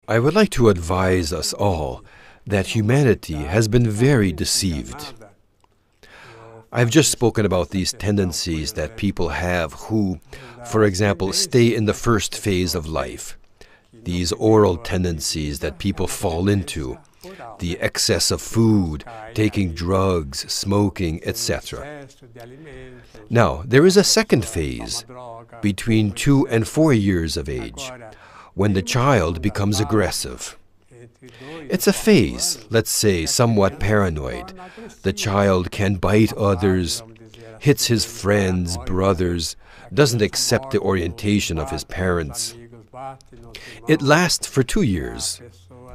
I would like to advise us all that humanity has been very deceived. I've just spoken about these tendencies that people have who, for example, stay in the first phase of life. These oral tendencies that people fall into, the excess of food, taking drugs, smoking, etc. Now, there is a second phase, between 2 and 4 years of age, when the child becomes aggressive. It's a phase, let's say, somewhat paranoid. The child can bite others, hits his friends, brothers, doesn't accept the orientation of his parents. It lasts for 2 years,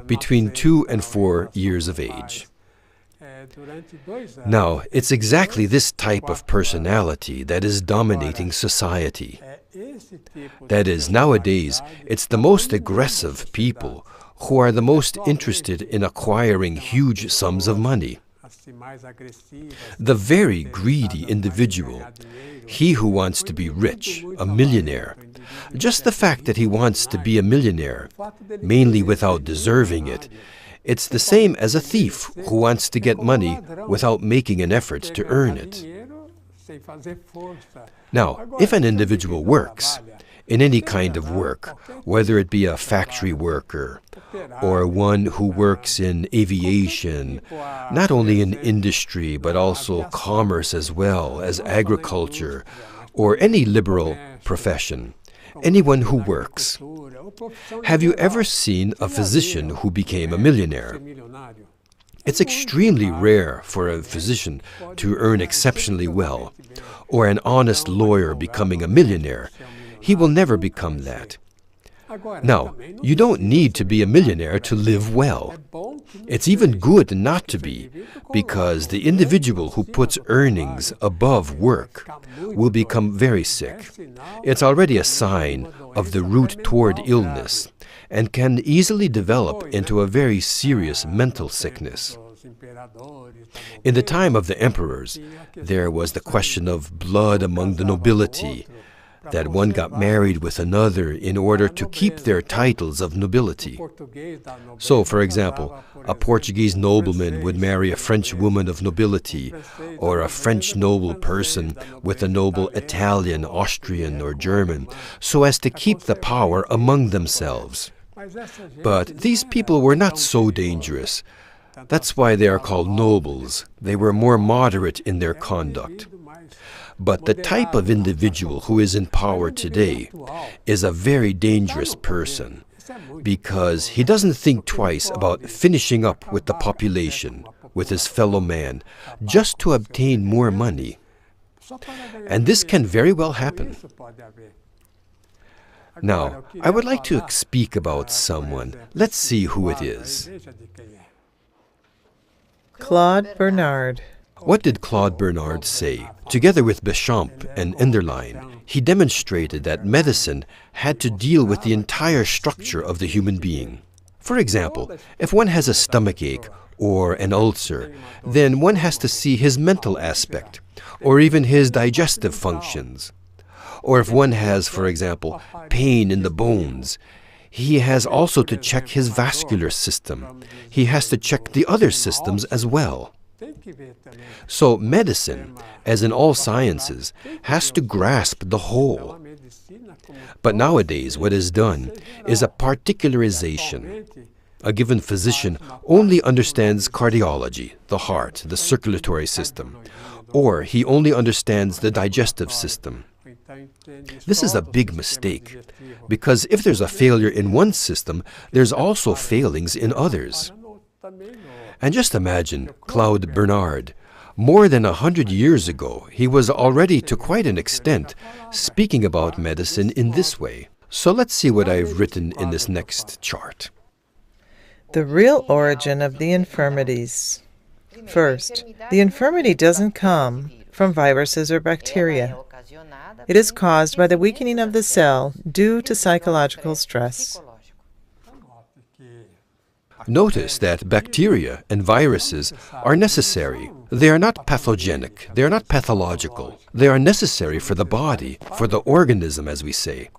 between 2 and 4 years of age. Now, it's exactly this type of personality that is dominating society. That is, nowadays, it's the most aggressive people who are the most interested in acquiring huge sums of money. The very greedy individual, he who wants to be rich, a millionaire, just the fact that he wants to be a millionaire, mainly without deserving it, it's the same as a thief who wants to get money without making an effort to earn it. Now, if an individual works, in any kind of work, whether it be a factory worker or one who works in aviation, not only in industry but also commerce as well as agriculture or any liberal profession, anyone who works. Have you ever seen a physician who became a millionaire? It's extremely rare for a physician to earn exceptionally well, or an honest lawyer becoming a millionaire. He will never become that. Now, you don't need to be a millionaire to live well. It's even good not to be, because the individual who puts earnings above work will become very sick. It's already a sign of the route toward illness, and can easily develop into a very serious mental sickness. In the time of the emperors, there was the question of blood among the nobility, that one got married with another in order to keep their titles of nobility. So, for example, a Portuguese nobleman would marry a French woman of nobility, or a French noble person with a noble Italian, Austrian, or German, so as to keep the power among themselves. But these people were not so dangerous. That's why they are called nobles. They were more moderate in their conduct. But the type of individual who is in power today is a very dangerous person, because he doesn't think twice about finishing up with the population, with his fellow man, just to obtain more money. And this can very well happen. Now, I would like to speak about someone. Let's see who it is. Claude Bernard. What did Claude Bernard say? Together with Béchamp and Enderlein, he demonstrated that medicine had to deal with the entire structure of the human being. For example, if one has a stomachache or an ulcer, then one has to see his mental aspect, or even his digestive functions. Or if one has, for example, pain in the bones, he has also to check his vascular system. He has to check the other systems as well. So medicine, as in all sciences, has to grasp the whole. But nowadays what is done is a particularization. A given physician only understands cardiology, the heart, the circulatory system, or he only understands the digestive system. This is a big mistake, because if there's a failure in one system, there's also failings in others. And just imagine Claude Bernard. More than 100 years ago, he was already, to quite an extent, speaking about medicine in this way. So let's see what I've written in this next chart. The real origin of the infirmities. First, the infirmity doesn't come from viruses or bacteria. It is caused by the weakening of the cell due to psychological stress. Notice that bacteria and viruses are necessary. They are not pathogenic, they are not pathological. They are necessary for the body, for the organism, as we say.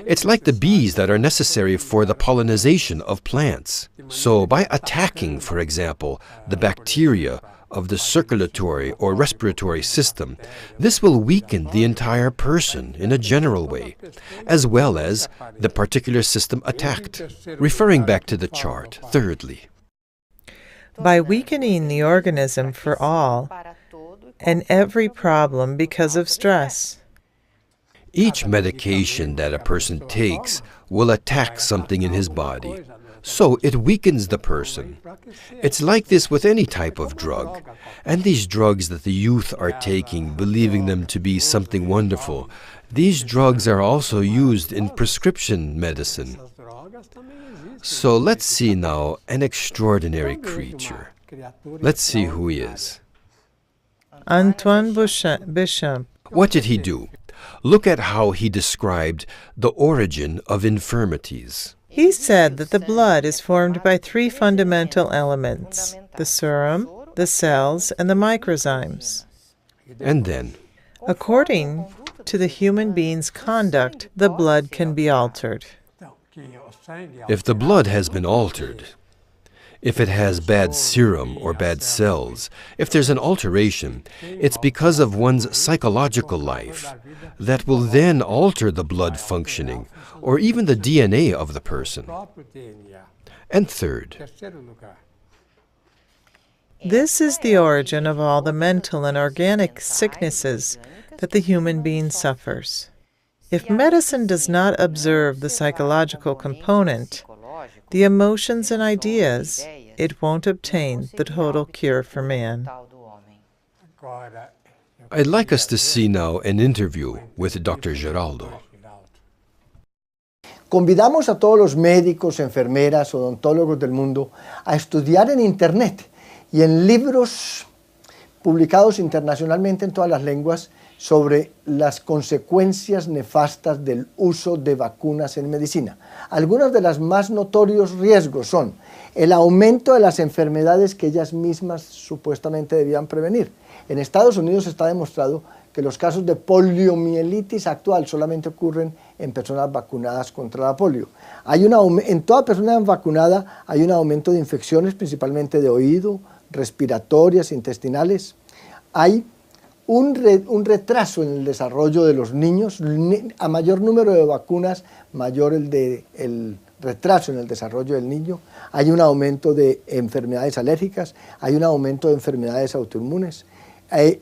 It's like the bees that are necessary for the pollination of plants. So by attacking, for example, the bacteria of the circulatory or respiratory system, this will weaken the entire person in a general way, as well as the particular system attacked. Referring back to the chart, thirdly, by weakening the organism for all and every problem because of stress. each medication that a person takes will attack something in his body. So it weakens the person. It's like this with any type of drug. And these drugs that the youth are taking, believing them to be something wonderful, these drugs are also used in prescription medicine. So let's see now an extraordinary creature. Let's see who he is. Antoine Béchamp. What did he do? Look at how he described the origin of infirmities. He said that the blood is formed by three fundamental elements: the serum, the cells, and the microzymes. And then, According to the human being's conduct, the blood can be altered. if the blood has been altered, if it has bad serum or bad cells, if there's an alteration, it's because of one's psychological life that will then alter the blood functioning or even the DNA of the person. And third, This is the origin of all the mental and organic sicknesses that the human being suffers. If medicine does not observe the psychological component, the emotions and ideas, it won't obtain the total cure for man. I'd like us to see now an interview with Dr. Geraldo. Convidamos a todos los médicos, enfermeras, odontólogos del mundo a estudiar en Internet y en libros publicados internacionalmente en todas las lenguas sobre las consecuencias nefastas del uso de vacunas en medicina. Algunos de los más notorios riesgos son el aumento de las enfermedades que ellas mismas supuestamente debían prevenir. En Estados Unidos está demostrado que los casos de poliomielitis actual solamente ocurren en personas vacunadas contra la polio. En toda persona vacunada hay un aumento de infecciones, principalmente de oído, respiratorias, intestinales. Hay un retraso en el desarrollo de los niños. A mayor número de vacunas, mayor el retraso en el desarrollo del niño. Hay un aumento de enfermedades alérgicas, hay un aumento de enfermedades autoinmunes.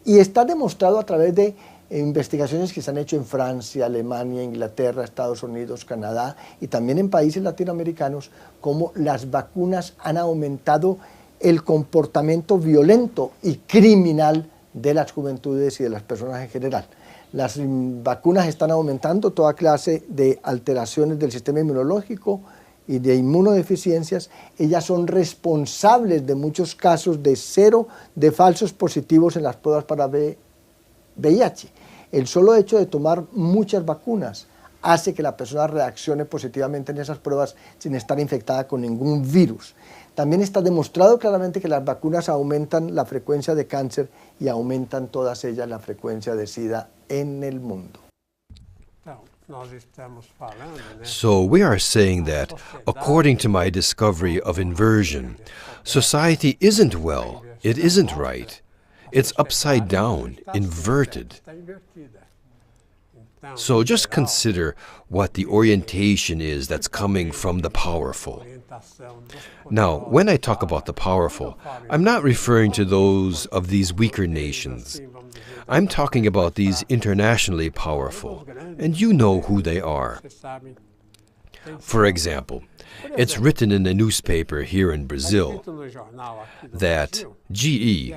Y está demostrado a través de investigaciones que se han hecho en Francia, Alemania, Inglaterra, Estados Unidos, Canadá y también en países latinoamericanos, cómo las vacunas han aumentado el comportamiento violento y criminal de las juventudes y de las personas en general. Las vacunas están aumentando toda clase de alteraciones del sistema inmunológico y de inmunodeficiencias. Ellas son responsables de muchos casos de falsos positivos en las pruebas para VIH. El solo hecho de tomar muchas vacunas hace que la persona reaccione positivamente en esas pruebas sin estar infectada con ningún virus. También está demostrado claramente que las vacunas aumentan la frecuencia de cáncer y aumentan todas ellas la frecuencia de SIDA en el mundo. So we are saying that, according to my discovery of inversion, society isn't well, it isn't right. It's upside down, inverted. So just consider what the orientation is that's coming from the powerful. Now, when I talk about the powerful, I'm not referring to those of these weaker nations. I'm talking about these internationally powerful, and you know who they are. For example, it's written in a newspaper here in Brazil that GE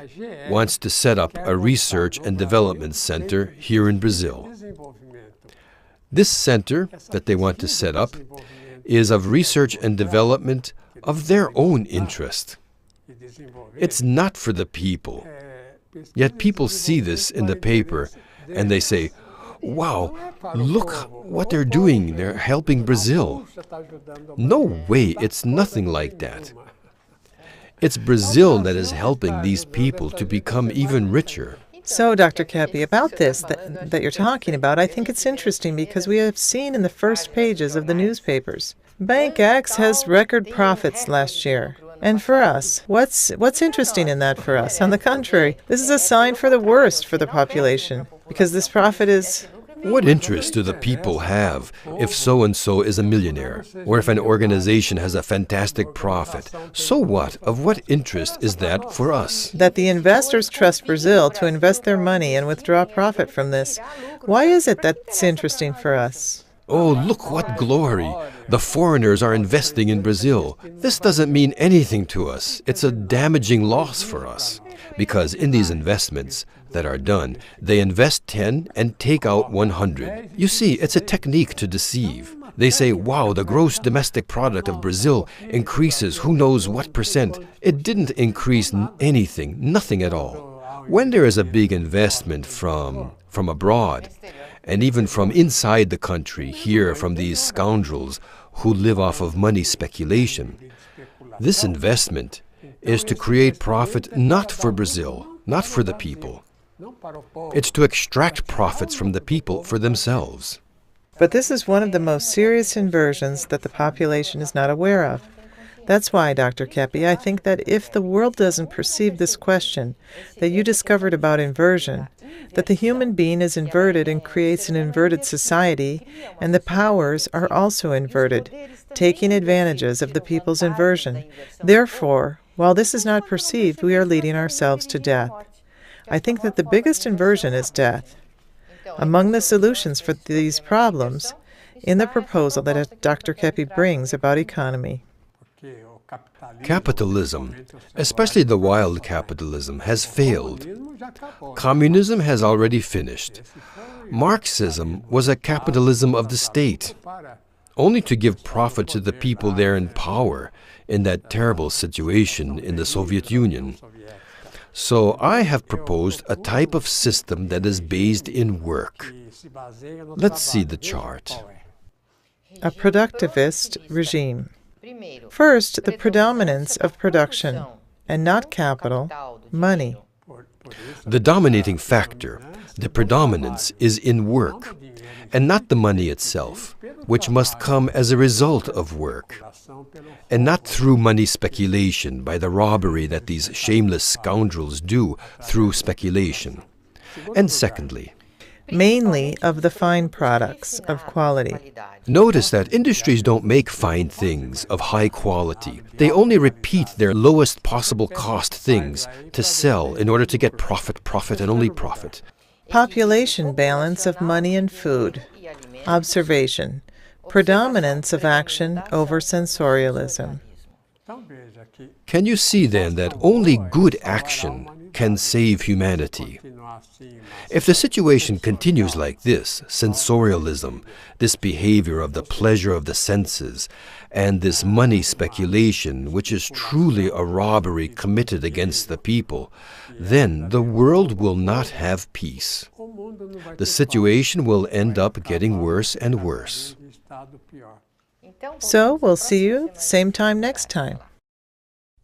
wants to set up a research and development center here in Brazil. This center that they want to set up is of research and development of their own interest. It's not for the people. Yet people see this in the paper and they say, wow, look what they're doing, they're helping Brazil. No way, it's nothing like that. It's Brazil that is helping these people to become even richer. So, Dr. Keppe, about this that you're talking about, I think it's interesting because we have seen in the first pages of the newspapers, Bank X has record profits last year. And for us, what's interesting in that for us? On the contrary, this is a sign for the worst for the population, because this profit is... What interest do the people have if so-and-so is a millionaire, or if an organization has a fantastic profit? So what? Of what interest is that for us? That the investors trust Brazil to invest their money and withdraw profit from this. Why is it that's interesting for us? Oh, look what glory! The foreigners are investing in Brazil. This doesn't mean anything to us. It's a damaging loss for us. Because in these investments that are done, they invest 10 and take out 100. You see, it's a technique to deceive. They say, wow, the gross domestic product of Brazil increases who knows what percent. It didn't increase anything, nothing at all. When there is a big investment from abroad, and even from inside the country, here from these scoundrels who live off of money speculation, this investment is to create profit not for Brazil, not for the people. It's to extract profits from the people for themselves. But this is one of the most serious inversions that the population is not aware of. That's why, Dr. Keppe, I think that if the world doesn't perceive this question that you discovered about inversion, that the human being is inverted and creates an inverted society, and the powers are also inverted, taking advantages of the people's inversion. Therefore, while this is not perceived, we are leading ourselves to death. I think that the biggest inversion is death. Among the solutions for these problems, in the proposal that Dr. Keppe brings about economy. Capitalism, especially the wild capitalism, has failed. Communism has already finished. Marxism was a capitalism of the state, only to give profit to the people there in power in that terrible situation in the Soviet Union. So I have proposed a type of system that is based in work. Let's see the chart. A productivist regime. First, the predominance of production, and not capital, money. The dominating factor, the predominance, is in work, and not the money itself, which must come as a result of work, and not through money speculation by the robbery that these shameless scoundrels do through speculation. And secondly, mainly of the fine products of quality. Notice that industries don't make fine things of high quality. They only repeat their lowest possible cost things to sell in order to get profit, and only profit. Population balance of money and food. Observation. Predominance of action over sensorialism. Can you see then that only good action can save humanity? If the situation continues like this, sensorialism, this behavior of the pleasure of the senses, and this money speculation, which is truly a robbery committed against the people, then the world will not have peace. The situation will end up getting worse and worse. So we'll see you same time next time.